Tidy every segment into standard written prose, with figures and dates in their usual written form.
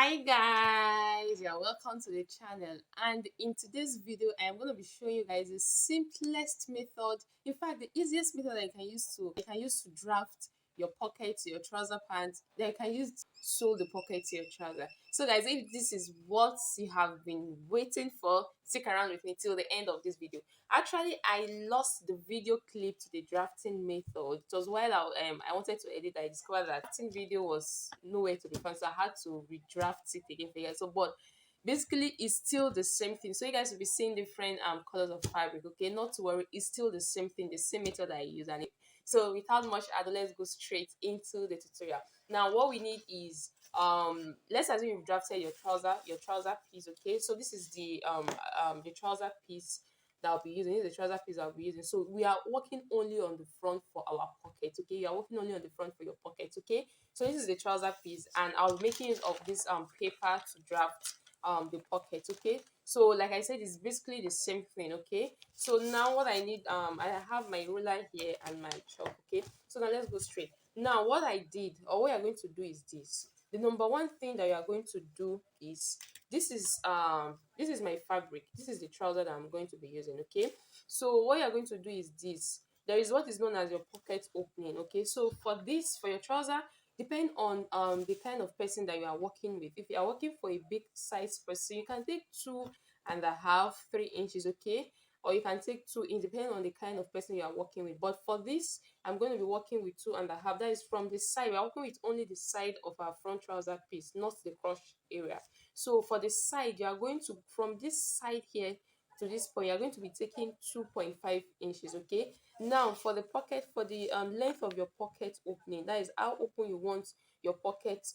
Hi guys, you're welcome to the channel, and in today's video I'm going to be showing you guys the simplest method, in fact the easiest method that you can use to draft your pocket to your trouser pants, that you can use to sew the pocket to your trouser. So guys, if this is what you have been waiting for, stick around with me till the end of this video. Actually, I lost the video clip to the drafting method. It was while I wanted to edit, I discovered that drafting video was nowhere to be found, so I had to redraft it again for you guys. So, but basically, it's still the same thing. So you guys will be seeing different colors of fabric. Okay, not to worry, it's still the same thing, the same method I use, so without much ado, let's go straight into the tutorial. Now, what we need is let's assume you've drafted your trouser piece. Okay, so this is the trouser piece that I'll be using. This is the trouser piece I'll be using. So we are working only on the front for our pocket. Okay, you are working only on the front for your pocket. Okay, so this is the trouser piece, and I'll be making use of this paper to draft the pocket. Okay, so like I said, it's basically the same thing. Okay, so now what I need, I have my ruler here and my chalk. Okay, so now let's go straight. Now what I did, or what you're going to do, is this. The number one thing that you are going to do is this is my fabric. This is the trouser that I'm going to be using. Okay, so what you're going to do is this. There is what is known as your pocket opening. Okay, so for your trouser, depend on the kind of person that you are working with. If you are working for a big size person, you can take 2.5 3 inches. Okay, or you can take 2 inch, depending on the kind of person you are working with. But for this, I'm going to be working with 2.5. That is from the side. We're working with only the side of our front trouser piece, not the crotch area. So for the side, you are going to, from this side here to this point, you're going to be taking 2.5 inches. Okay, now for the pocket, for the length of your pocket opening, that is how open you want your pocket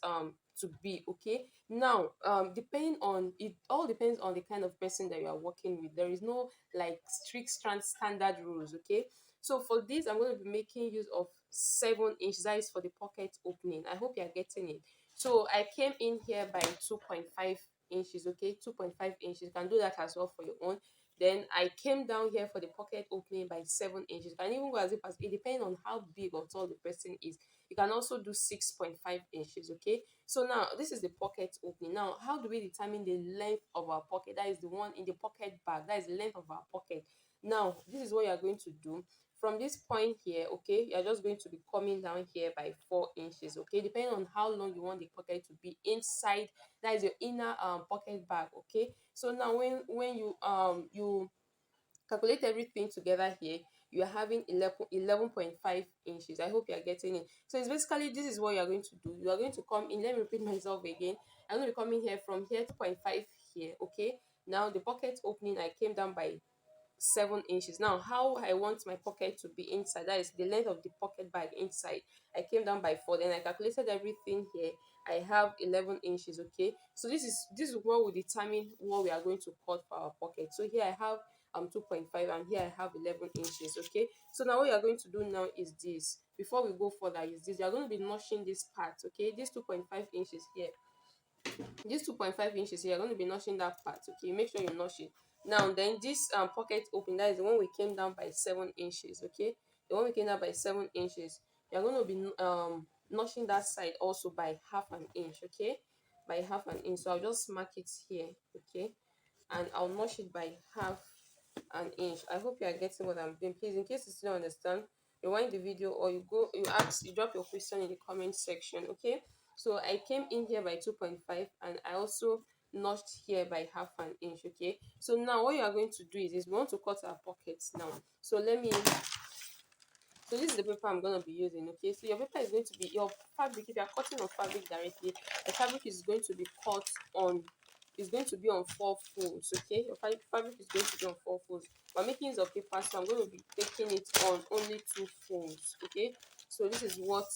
to be. Okay, now depending on it, all depends on the kind of person that you are working with. There is no like strict standard rules. Okay, so for this, I'm going to be making use of 7 inches. That is for the pocket opening. I hope you are getting it. So I came in here by 2.5 inches. Okay, 2.5 inches. You can do that as well for your own. Then I came down here for the pocket opening by 7 inches. You can even go as if it depends on how big or tall the person is. You can also do 6.5 inches. Okay, so now this is the pocket opening. Now, how do we determine the length of our pocket? That is the one in the pocket bag. That is the length of our pocket. Now, this is what you are going to do. From this point here, okay, you're just going to be coming down here by 4 inches. Okay, depending on how long you want the pocket to be inside, that is your inner pocket bag. Okay, so now when you calculate everything together here, you are having 11.5 inches. I hope you are getting it. So it's basically, this is what you are going to do. You are going to come in, let me repeat myself again. I'm going to be coming here from here, 2.5 here. Okay, now the pocket opening, I came down by 7 inches. Now, how I want my pocket to be inside, that is the length of the pocket bag inside, I came down by 4. Then I calculated everything here. I have 11 inches. Okay, so this is what will determine what we are going to cut for our pocket. So here I have 2.5, and here I have 11 inches. Okay, so now what you are going to do now is this. Before we go further, is this. You are going to be notching this part. Okay, this 2.5 inches here, this 2.5 inches here, you're going to be notching that part. Okay, make sure you notch it. Now then, this pocket open, that is the one we came down by 7 inches. Okay, the one we came down by 7 inches, you're going to be notching that side also by half an inch. Okay, by half an inch. So I'll just mark it here. Okay, and I'll notch it by half an inch. I hope you are getting what I'm doing. Please, in case you still don't understand, rewind the video, or you drop your question in the comment section. Okay, so I came in here by 2.5, and I also notched here by half an inch. Okay, so now what you are going to do is we want to cut our pockets now. So this is the paper I'm going to be using. Okay, so your paper is going to be your fabric. If you are cutting on fabric directly, the fabric is going to be cut on, is going to be on 4 folds. Okay, your fabric is going to be on 4 folds. We're making use of paper, so I'm going to be taking it on only 2 folds. Okay, so this is what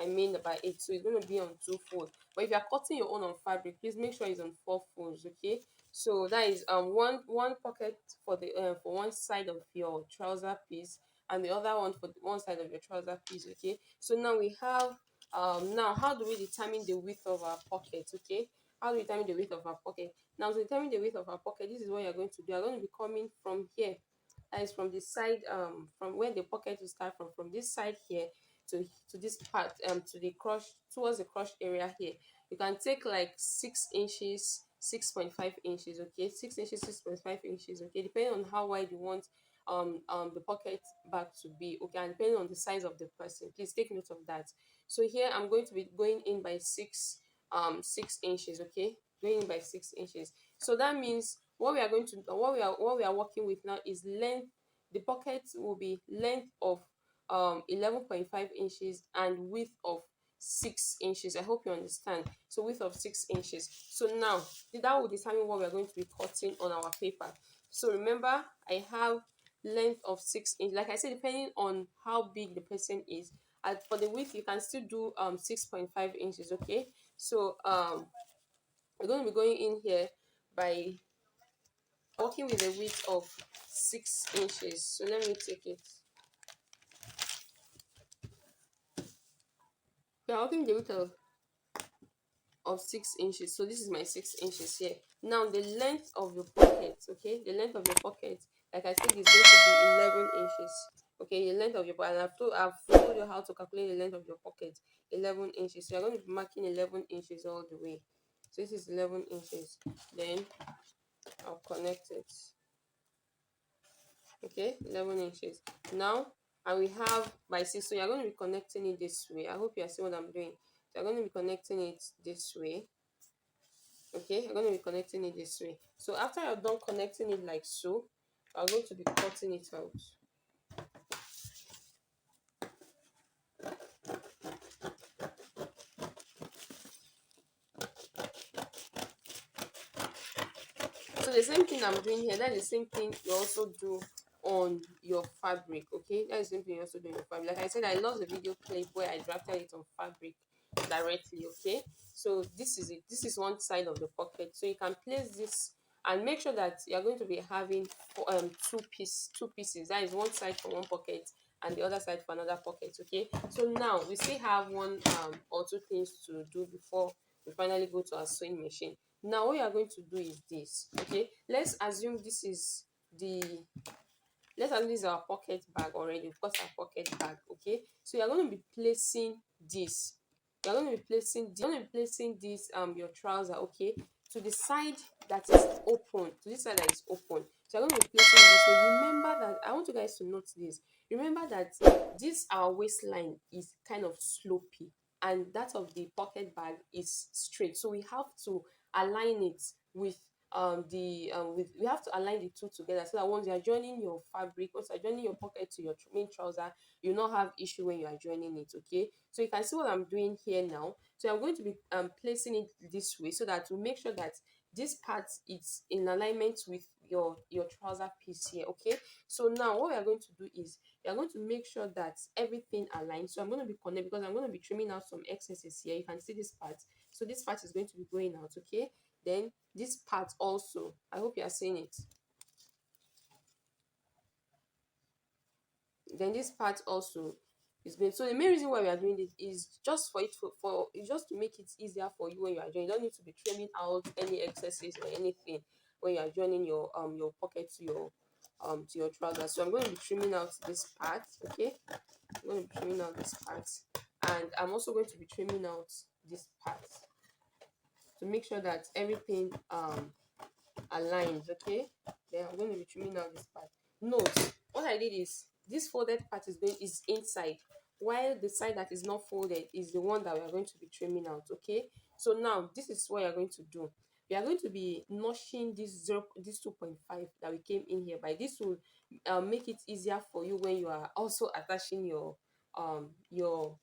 I mean by it. So it's going to be on 2 folds. But if you are cutting your own on fabric, please make sure it's on 4 folds. Okay, so that is one pocket for the for one side of your trouser piece, and the other one for one side of your trouser piece. Okay, so now we have now how do we determine the width of our pocket? Okay, how do we determine the width of our pocket? Now, to determine the width of our pocket, this is what you're going to do. You're going to be coming from here, that is from the side, from where the pocket will start from this side here to this part, to the crotch, towards the crotch area here. you can take like 6 inches, 6.5 inches, okay, 6 inches, 6.5 inches, okay, depending on how wide you want the pocket bag to be, okay, and depending on the size of the person. Please take note of that. So here I'm going to be going in by 6 inches, okay, going in by 6 inches. So that means what we are going to what we are working with now is length. The pocket will be length of 11.5 inches and width of 6 inches. I hope you understand. So width of 6 inches. So now that will determine what we are going to be cutting on our paper. So remember, I have length of 6 inches. Like I said, depending on how big the person is. And for the width, you can still do 6.5 inches. Okay. So we're going to be going in here by working with a width of 6 inches. So let me take it. We are working with a width of 6 inches. So this is my 6 inches here. Now the length of your pocket, okay, the length of your pocket, like I said, is going to be 11 inches. Okay, the length of your pocket. And I've told you how to calculate the length of your pocket. 11 inches. So you're going to be marking 11 inches all the way. So this is 11 inches. Then I'll connect it. Okay, 11 inches. Now, and we have by 6. So you're going to be connecting it this way. I hope you are seeing what I'm doing. So you're going to be connecting it this way. Okay, I'm going to be connecting it this way. So after you're done connecting it like so, I'm going to be cutting it out. So the same thing I'm doing here, that's the same thing you also do on your fabric. Okay, that's the same thing you also do on your fabric. Like I said, I love the video clip where I drafted it on fabric directly. Okay, so this is it. This is one side of the pocket. So you can place this and make sure that you're going to be having two pieces. That is one side for one pocket and the other side for another pocket. Okay, so now we still have one or two things to do before we finally go to our sewing machine. Now what you are going to do is this. Okay, let's assume this is the let's assume this is our pocket bag already. We've got our pocket bag. Okay, so you're going to be placing this you're going to be placing this your trouser, okay, to the side that is open, to this side that is open. So you're going to be placing this. So remember that I want you guys to note this. Remember that this our waistline is kind of slopey and that of the pocket bag is straight. So we have to align it with the with we have to align the two together so that once you are joining your fabric, once you're joining your pocket to your main trouser, you not have issue when you are joining it. Okay, so you can see what I'm doing here now. So I'm going to be placing it this way so that to make sure that this part is in alignment with your trouser piece here. Okay, so now what we are going to do is we are going to make sure that everything aligns. So I'm going to be connect because I'm going to be trimming out some excesses here. You can see this part. So this part is going to be going out. Okay, then this part also, I hope you are seeing it. Then this part also is going. So the main reason why we are doing this is just for it for it's just to make it easier for you when you are joining. You don't need to be trimming out any excesses or anything when you are joining your pocket to your trousers. So I'm going to be trimming out this part. Okay, I'm going to be trimming out this part, and I'm also going to be trimming out this part to make sure that everything aligns. Okay, then I'm going to be trimming out this part. Note what I did is this folded part is inside, while the side that is not folded is the one that we are going to be trimming out. Okay, so now this is what you're going to do. We are going to be notching this 2.5 that we came in here by. This will make it easier for you when you are also attaching um your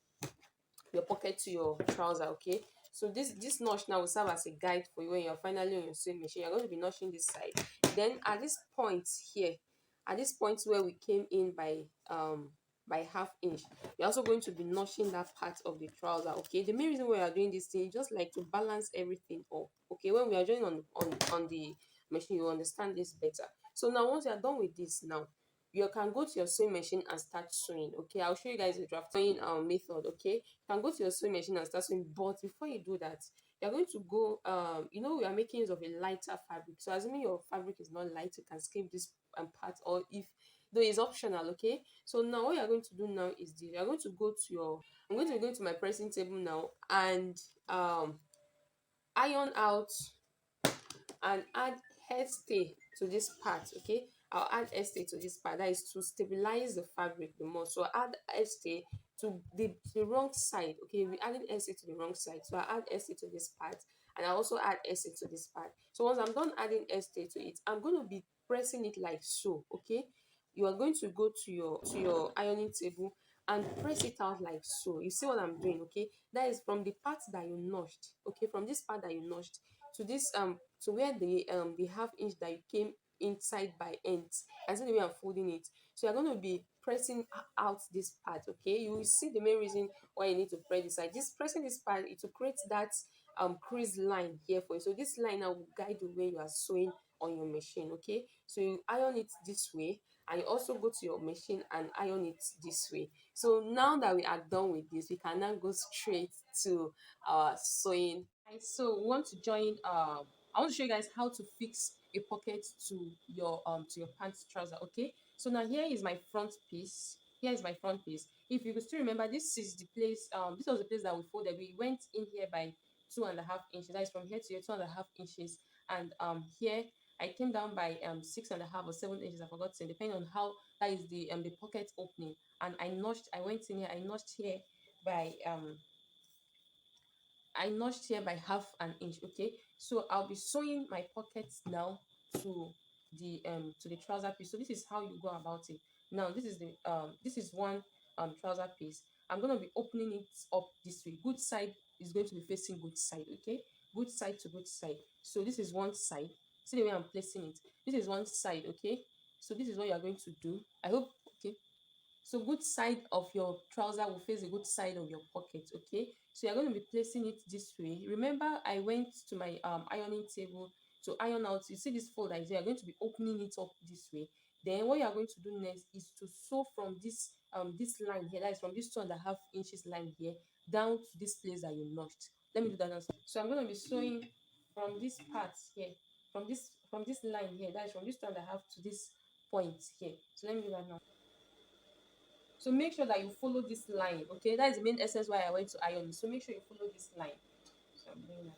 your pocket to your trouser. Okay, so this notch now will serve as a guide for you when you're finally on your sewing machine. You're going to be notching this side. Then at this point here, at this point where we came in by half inch, you're also going to be notching that part of the trouser. Okay, the main reason why we are doing this thing is just like to balance everything up. Okay, when we are joining on the machine, you understand this better. So now once you are done with this, now you can go to your sewing machine and start sewing. Okay, I'll show you guys the draft sewing method. Okay, you can go to your sewing machine and start sewing, but before you do that, you're going to go we are making use of a lighter fabric. So assuming your fabric is not light, you can skip this part, or if though it's optional. Okay, so now what you're going to do now is this. You're going to go to your I'm going to be going to my pressing table now, and iron out and add hairstay to this part. Okay, I'll add hairstay to this part, that is to stabilize the fabric the more. So I'll add hairstay to the wrong side. Okay, we adding hairstay to the wrong side, so I add hairstay to this part, and I also add hairstay to this part. So once I'm done adding hairstay to it, I'm going to be pressing it like so. Okay, you are going to go to your ironing table and press it out like so. You see what I'm doing? Okay, that is from the part that you notched. Okay, from this part that you notched to this to where the half inch that you came inside by ends. And see the way I'm folding it. So you're going to be pressing out this part. Okay, you will see the main reason why you need to press this side. Just pressing this part, it will create that crease line here for you. So this line now will guide you when you are sewing on your machine. Okay, so you iron it this way, and you also go to your machine and iron it this way. So now that we are done with this, we can now go straight to sewing. Right, so we want to join I want to show you guys how to fix a pocket to your pants trouser. Okay, so now here is my front piece. Here is my front piece. If you could still remember, this is the place, this was the place that we folded. We went in here by 2.5 inches. That is from here to here, 2.5 inches. And here I came down by 6.5 or 7 inches, I forgot to, depending on how that is the pocket opening. And I went in here, I notched here by I notched here by half an inch. Okay, so I'll be sewing my pockets now to the trouser piece. So this is how you go about it. Now this is one trouser piece. I'm going to be opening it up this way. Good side is going to be facing good side. Okay, good side to good side. So this is one side. See the way I'm placing it. This is one side. Okay, so this is what you are going to do. I hope. Okay, so good side of your trouser will face the good side of your pocket. Okay, so you're going to be placing it this way. Remember, I went to my ironing table to iron out. You see this fold that is here, you're going to be opening it up this way. Then what you are going to do next is to sew from this line here, that is from this 2.5 inches line here down to this place that you notched. Let me do that now. So I'm going to be sewing from this part here, from this line here, that is from this 2.5 to this point here. So let me do that now. So make sure that you follow this line. Okay, that is the main essence why I went to iron. So make sure you follow this line. So I'm doing that.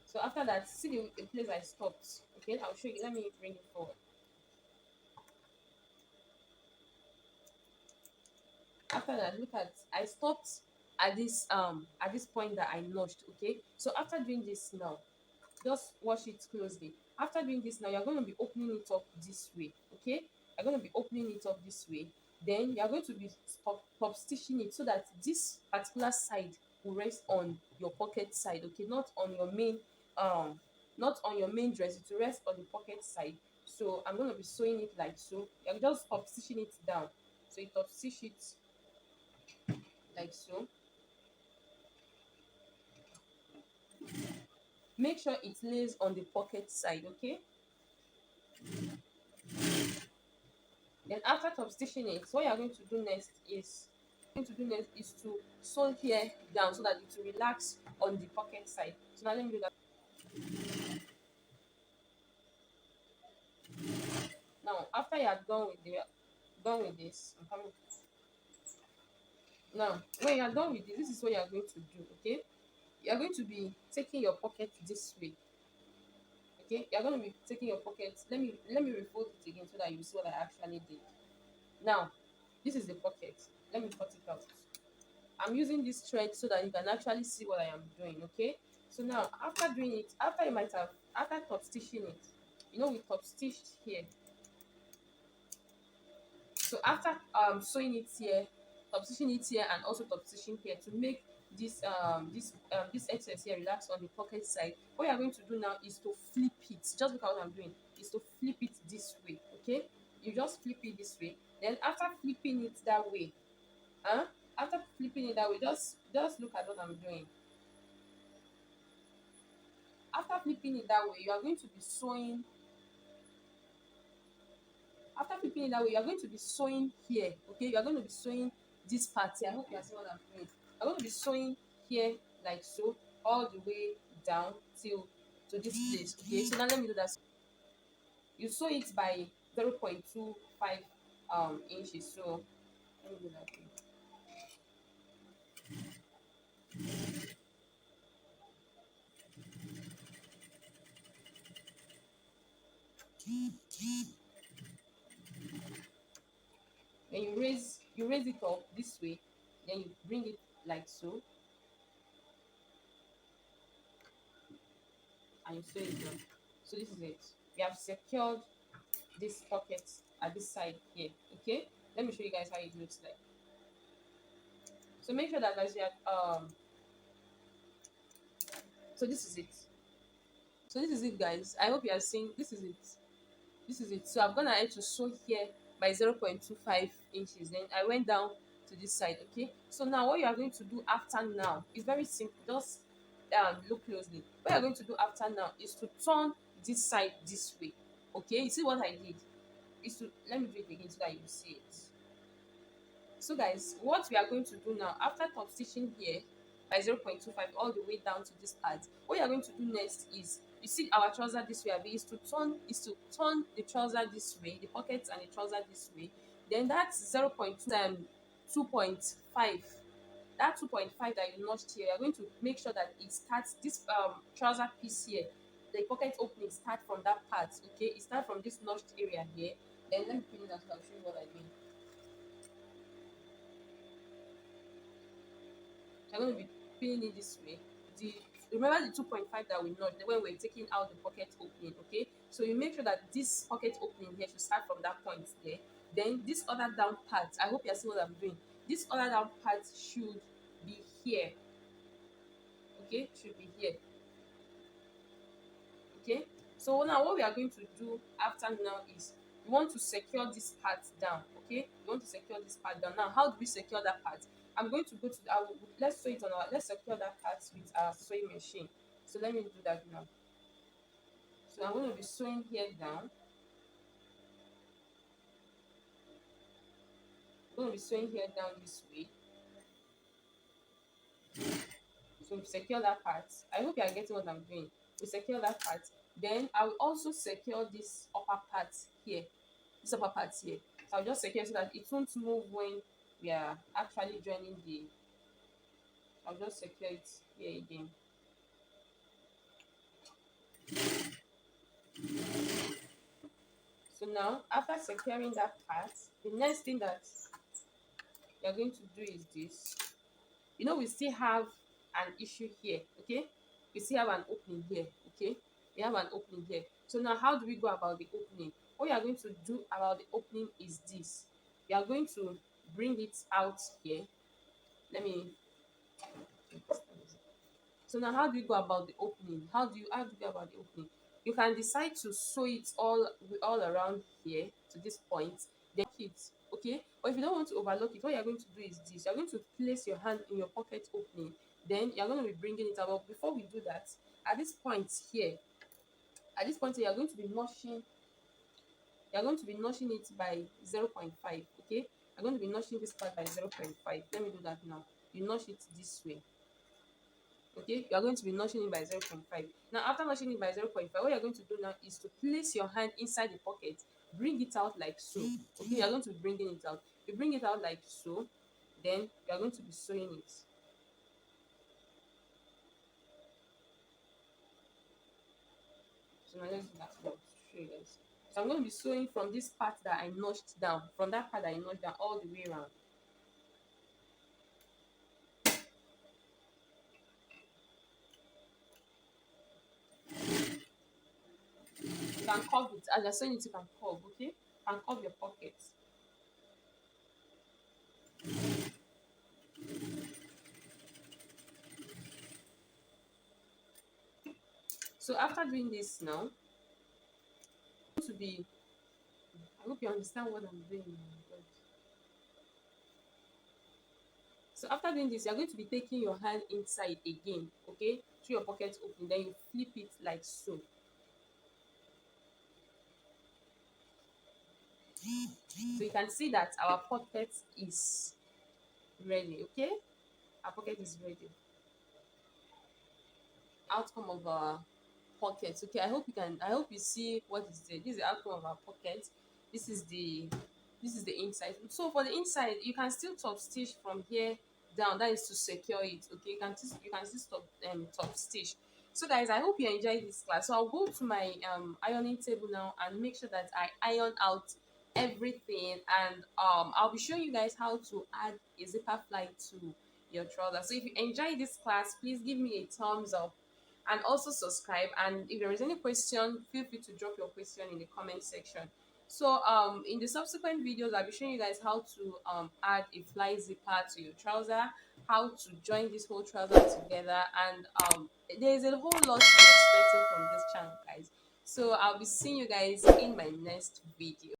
So after that, see the place I stopped. Okay, I'll show you. Let me bring it forward. After that, look at, I stopped at this point that I notched. Okay, so after doing this now, just watch it closely. After doing this now, you're going to be opening it up this way. Okay, you're going to be opening it up this way. Then you're going to be top stitching it so that this particular side will rest on your pocket side. Okay, not on your main not on your main dress. It will rest on the pocket side. So I'm going to be sewing it like so. You're just top stitching it down. So you top stitch it like so. Make sure it lays on the pocket side. Okay, then after top stitching it, what you are going to do next is to sew here down so that it will relax on the pocket side. So now let me do that. Now after you are done with this, I'm coming. Now when you are done with this is what you are going to do. Okay, you are going to be taking your pocket this way. Okay, you are going to be taking your pocket. Let me refold it again so that you see what I actually did. Now this is the pocket. Let me cut it out. I'm using this thread so that you can actually see what I am doing. Okay, so now after doing it, after top stitching it, we top stitched here. So after sewing it here, top stitching it here, and also top stitching here to make this excess here relax on the pocket side, what you are going to do now is to flip it. Just look at what I'm doing, is to flip it this way. Okay, you just flip it this way. Then after flipping it that way, after flipping it that way, just look at what I'm doing. After flipping it that way, you are going to be sewing. After flipping it that way, you are going to be sewing here. Okay, you are going to be sewing this part here. I hope you are seeing what I'm doing. I'm going to be sewing here like so, all the way down till to this place. Okay, so now let me do that. You sew it by 0.25 inches. So let me do that. you raise it up this way, then you bring it like so, and you sew it down. So this is it. We have secured this pocket at this side here. Okay, let me show you guys how it looks like. So make sure that guys you have so this is it. So this is it, guys. I hope you are seeing. This is it. This is it. So I've gone ahead to sew here by 0.25 inches. Then I went down to this side. Okay, so now what you are going to do after now is very simple. Just look closely. What you're going to do after now is to turn this side this way. Okay, you see what I did is to, let me do it again so that you see it. So guys, what we are going to do now, after top stitching here by 0.25 all the way down to this part, what you are going to do next is, you see our trouser this way, is to turn the trouser this way, the pockets and the trouser this way. Then that's 2.5, that 2.5 that you notched here, you're going to make sure that it starts this trouser piece here, the pocket opening start from that part. Okay, it start from this notched area here. Then let me pin it, and I'll show you what I mean. I'm going to be pinning it this way. The Remember the 2.5 that we notched when we're taking out the pocket opening. Okay, so you make sure that this pocket opening here should start from that point there. Then this other down part, I hope you are seeing what I'm doing. This other down part should be here. Okay, should be here. Okay, so now what we are going to do after now is we want to secure this part down. Okay, we want to secure this part down. Now how do we secure that part? I'm going to go to let's sew it on our, let's secure that part with our sewing machine. So let me do that now. So I'm going to be sewing here down. I'm going to be sewing here down this way. So we secure that part. I hope you are getting what I'm doing. We secure that part. Then I will also secure this upper part here. This upper part here. So I'll just secure so that it won't move when we are actually joining the. I'll just secure it here again. So now, after securing that part, the next thing that you're going to do is this. You know, we still have an issue here. Okay, we still have an opening here. Okay, we have an opening here. So now how do we go about the opening? What you are going to do about the opening is this. You are going to bring it out here. Let me. So now how do you go about the opening? How do you go about the opening? You can decide to sew it all around here to this point, then lock it. Okay, or if you don't want to overlock it, what you're going to do is this. You're going to place your hand in your pocket opening, then you're going to be bringing it out. But before we do that, at this point here, you're going to be notching. You're going to be notching it by 0.5. Okay, you're going to be notching this part by 0.5. Let me do that now. You notch it this way. Okay, you are going to be notching it by 0.5. Now after notching it by 0.5, what you're going to do now is to place your hand inside the pocket, bring it out like so. Okay, you're going to be bringing it out. You bring it out like so, then you're going to be sewing it. So now let's do that to show you guys. So I'm going to be sewing from this part that I notched down, from that part that I notched down all the way around. You can curve it. As you're sewing it, you can curve, okay? You can curve your pocket. So after doing this now, to be, I hope you understand what I'm doing now. So after doing this, you're going to be taking your hand inside again, okay? Through your pocket open, then you flip it like so. So you can see that our pocket is ready, okay? Our pocket is ready. Outcome of our pocket. Okay, I hope you see what is there. This is the outcome of our pocket. This is the inside. So for the inside, you can still top stitch from here down. That is to secure it. Okay, you can still top stitch. So guys, I hope you enjoyed this class. So I'll go to my ironing table now and make sure that I iron out everything. And I'll be showing you guys how to add a zipper fly to your trouser. So if you enjoy this class, please give me a thumbs up and also subscribe. And if there is any question, feel free to drop your question in the comment section. So in the subsequent videos, I'll be showing you guys how to add a fly zipper to your trouser, how to join this whole trouser together, and there's a whole lot to be expecting from this channel, guys. So I'll be seeing you guys in my next video.